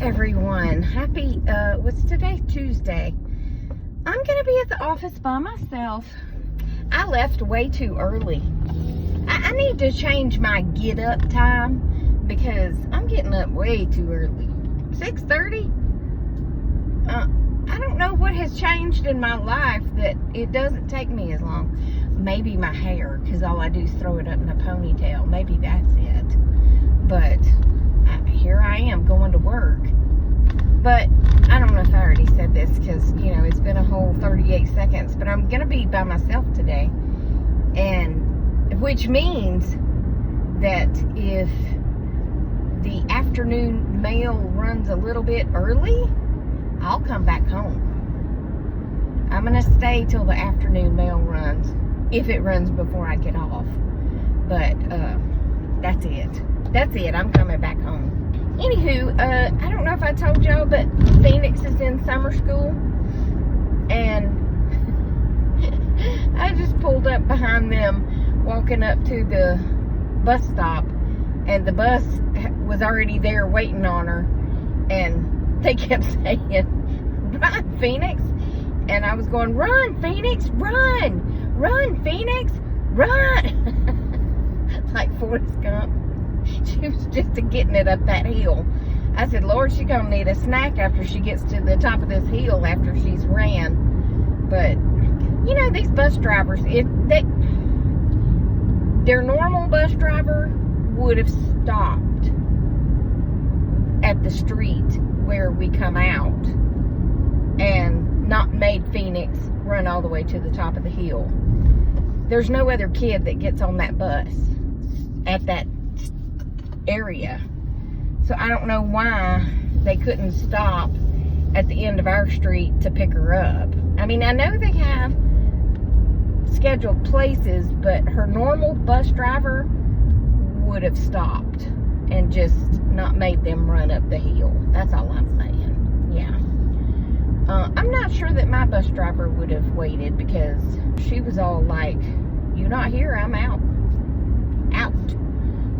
everyone. Happy, what's today? Tuesday. I'm gonna be at the office by myself. I left way too early. I need to change my get up time because I'm getting up way too early. 6:30? I don't know what has changed in my life that it doesn't take me as long. Maybe my hair, because all I do is throw it up in a ponytail. Maybe that's it. But here I am going to work. But I don't know if I already said this because, you know, it's been a whole 38 seconds. But I'm going to be by myself today. And which means that if the afternoon mail runs a little bit early, I'll come back home. I'm going to stay till the afternoon mail runs, if it runs before I get off. But that's it. That's it. I'm coming back home. Anywho, I don't know if I told y'all, but Phoenix is in summer school. And I just pulled up behind them, walking up to the bus stop. And the bus was already there waiting on her. And they kept saying, "Run, Phoenix." And I was going, "Run, Phoenix, run! Run, Phoenix, run!" Like Forrest Gump. She was just getting it up that hill. I said, "Lord, she's going to need a snack after she gets to the top of this hill after she's ran." But, you know, these bus drivers, their normal bus driver would have stopped at the street where we come out and not made Phoenix run all the way to the top of the hill. There's no other kid that gets on that bus at that area. So I don't know why they couldn't stop at the end of our street to pick her up. I mean, I know they have scheduled places, but her normal bus driver would have stopped and just not made them run up the hill. That's all I'm saying. Yeah. I'm not sure that my bus driver would have waited because she was all like, "You not here, I'm out." Out.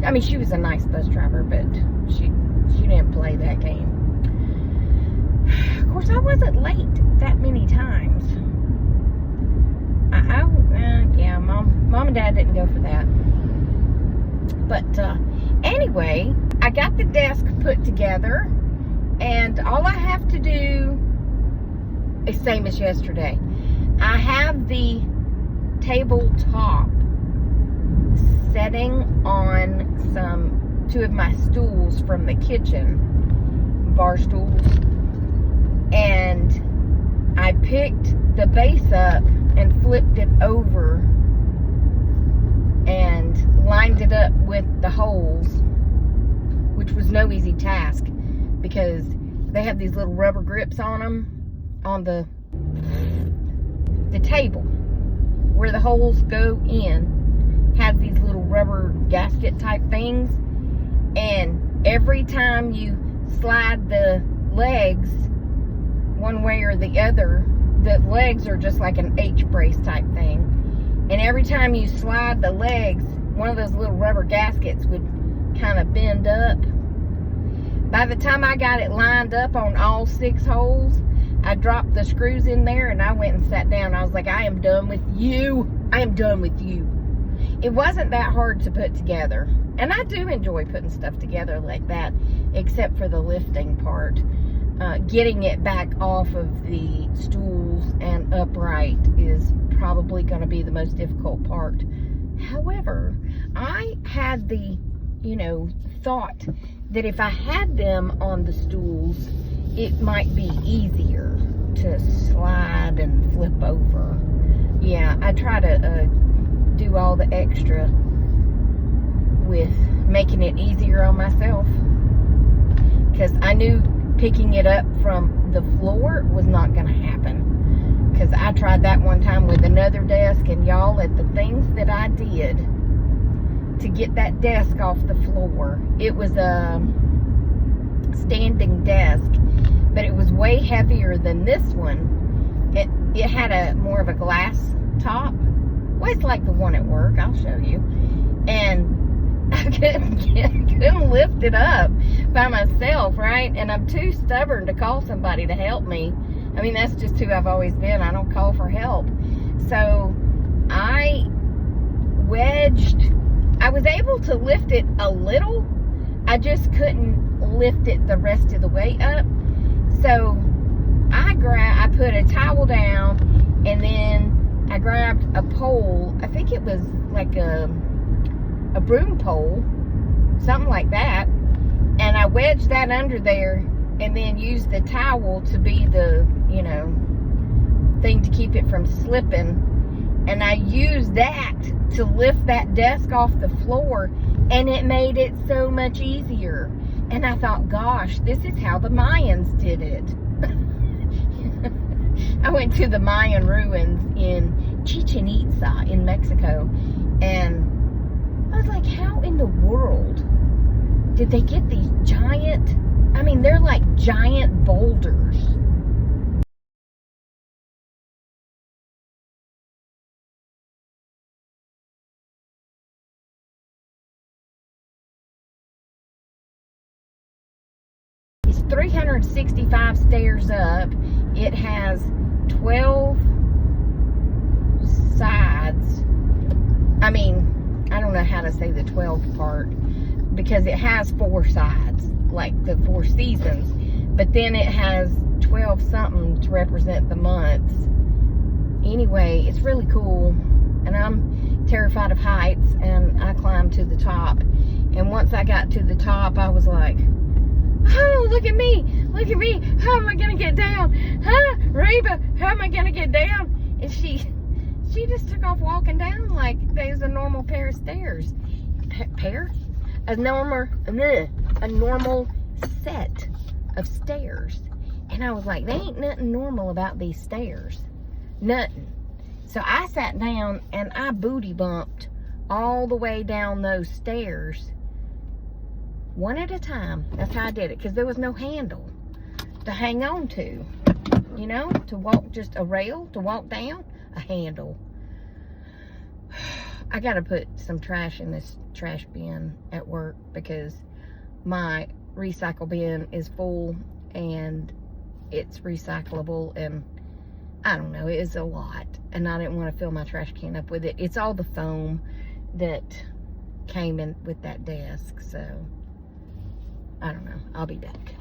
I mean, she was a nice bus driver, but she didn't play that game. Of course, I wasn't late that many times. Yeah, Mom and Dad didn't go for that. But anyway, I got the desk put together, and all I have to do is same as yesterday. I have the tabletop setting on two of my stools from the kitchen, bar stools, and I picked the base up and flipped it over and lined it up with the holes, which was no easy task because they have these little rubber grips on them on the table where the holes go in. Have these little rubber gasket type things, and every time you slide the legs one way or the other, the legs are just like an H brace type thing, and every time you slide the legs, one of those little rubber gaskets would kind of bend up. By the time I got it lined up on all 6 holes, I dropped the screws in there and I went and sat down. I was like, "I am done with you. I am done with you." It wasn't that hard to put together. And I do enjoy putting stuff together like that, except for the lifting part. Getting it back off of the stools and upright is probably going to be the most difficult part. However, I had the, thought that if I had them on the stools, it might be easier to slide and flip over. Yeah, I try to do all the extra with making it easier on myself, because I knew picking it up from the floor was not going to happen, because I tried that one time with another desk, and y'all, at the things that I did to get that desk off the floor, it was a standing desk, but it was way heavier than this one. It had a more of a glass top. Well, it's like the one at work. I'll show you. And I couldn't lift it up. by myself, right? And I'm too stubborn to call somebody to help me. I mean, that's just who I've always been. I don't call for help. So I was able to lift it a little. I just couldn't lift it the rest of the way up. So I put a towel down, and then I grabbed a pole. I think it was like a broom pole, something like that. And I wedged that under there, and then used the towel to be the, thing to keep it from slipping. And I used that to lift that desk off the floor, and it made it so much easier. And I thought, gosh, this is how the Mayans did it. I went to the Mayan ruins in Chichen Itza in Mexico, and I was like, how in the world did they get these giant, they're like giant boulders. It's 365 stairs up. It has 12 sides. I don't know how to say the 12 part, because it has 4 sides, like the 4 seasons, but then it has 12 something to represent the months. Anyway, it's really cool, and I'm terrified of heights, and I climbed to the top. And once I got to the top, I was like, oh, look at me, how am I gonna get down? Reba, how am I gonna get down? And she just took off walking down like there's a normal pair of stairs. A normal set of stairs. And I was like, there ain't nothing normal about these stairs. Nothing. So I sat down and I booty bumped all the way down those stairs, one at a time. That's how I did it, because there was no handle to hang on to. To walk, just a rail to walk down, a handle. I gotta put some trash in this trash bin at work, because my recycle bin is full and it's recyclable, and I don't know, it is a lot, and I didn't want to fill my trash can up with it. It's all the foam that came in with that desk, so I don't know. I'll be back.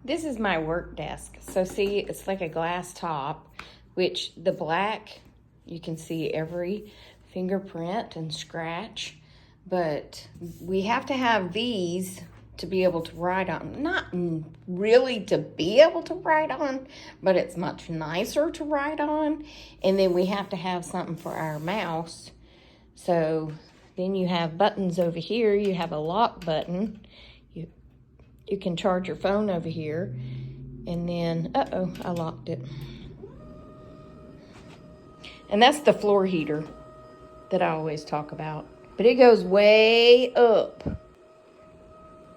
This is my work desk. So see, it's like a glass top, which the black, you can see every fingerprint and scratch, but we have to have these to be able to write on. Not really to be able to write on, but it's much nicer to write on. And then we have to have something for our mouse. So then you have buttons over here. You have a lock button. You can charge your phone over here. And then, uh-oh, I locked it. And that's the floor heater that I always talk about. But it goes way up.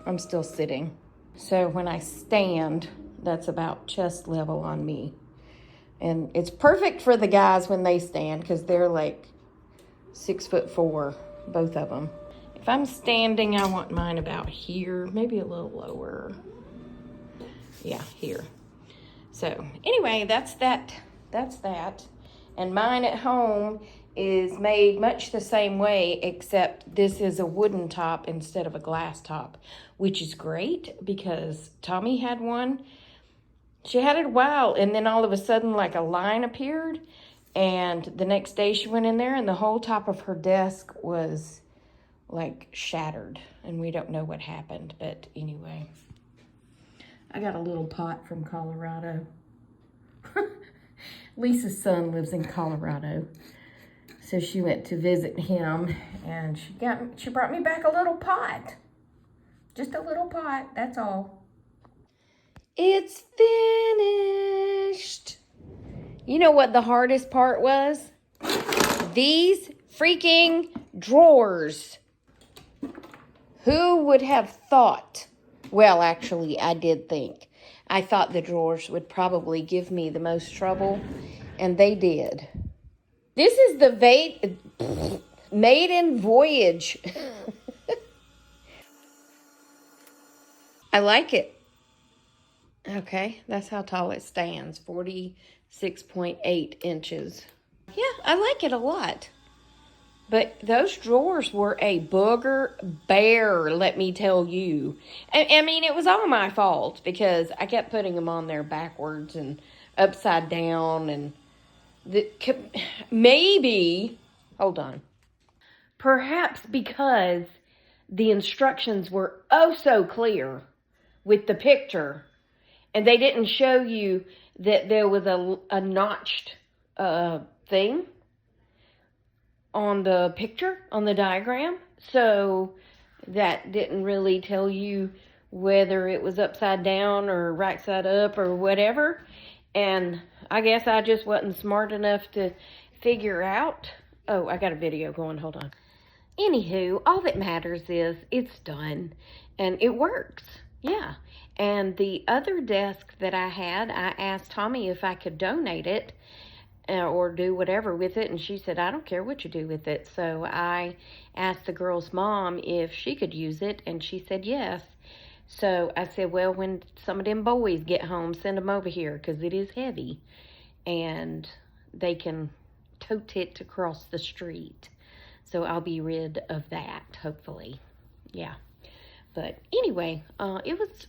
I'm still sitting. So when I stand, that's about chest level on me. And it's perfect for the guys when they stand, because they're like 6'4", both of them. If I'm standing, I want mine about here, maybe a little lower. Yeah, here. So anyway, that's that. And mine at home is made much the same way, except this is a wooden top instead of a glass top, which is great, because Tommy had one. She had it a while, and then all of a sudden, like a line appeared, and the next day she went in there, and the whole top of her desk was like shattered, and we don't know what happened, but anyway. I got a little pot from Colorado. Lisa's son lives in Colorado, so she went to visit him, and she brought me back a little pot. Just a little pot, that's all. It's finished. You know what the hardest part was? These freaking drawers. Who would have thought? Well, actually, I did think. I thought the drawers would probably give me the most trouble, and they did. This is the maiden voyage. I like it. Okay, that's how tall it stands, 46.8 inches. Yeah, I like it a lot. But those drawers were a booger bear, let me tell you. I mean, it was all my fault because I kept putting them on there backwards and upside down. And maybe, hold on, perhaps because the instructions were oh so clear with the picture, and they didn't show you that there was a notched thing on the picture, on the diagram. So that didn't really tell you whether it was upside down or right side up or whatever. And I guess I just wasn't smart enough to figure out. Oh, I got a video going. Hold on. Anywho, all that matters is it's done and it works. Yeah. And the other desk that I had, I asked Tommy if I could donate it or do whatever with it, and she said, I don't care what you do with it. So I asked the girl's mom if she could use it, and she said yes. So I said, well, when some of them boys get home, send them over here, because it is heavy, and they can tote it across the street. So I'll be rid of that, hopefully. Yeah. But anyway, it was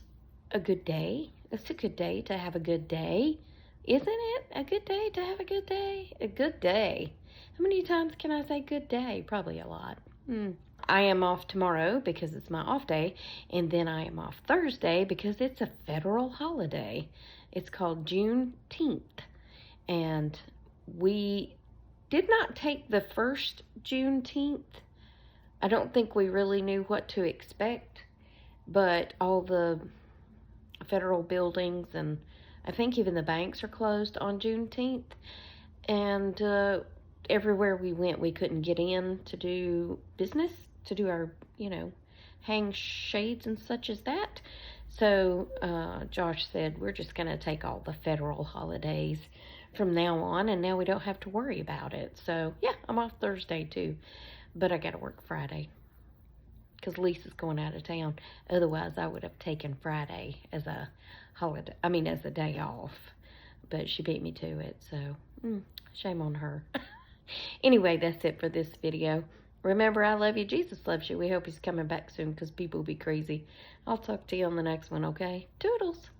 a good day. It's a good day to have a good day. Isn't it a good day to have a good day? A good day. How many times can I say good day? Probably a lot. I am off tomorrow because it's my off day. And then I am off Thursday because it's a federal holiday. It's called Juneteenth. And we did not take the first Juneteenth. I don't think we really knew what to expect. But all the federal buildings and I think even the banks are closed on Juneteenth. And everywhere we went, we couldn't get in to do business, to do our, hang shades and such as that. So Josh said, we're just going to take all the federal holidays from now on, and now we don't have to worry about it. So, yeah, I'm off Thursday, too. But I got to work Friday because Lisa's going out of town. Otherwise, I would have taken Friday as a holiday, as a day off, but she beat me to it, so shame on her. Anyway, that's it for this video. Remember, I love you. Jesus loves you. We hope he's coming back soon because people will be crazy. I'll talk to you on the next one, okay? Toodles.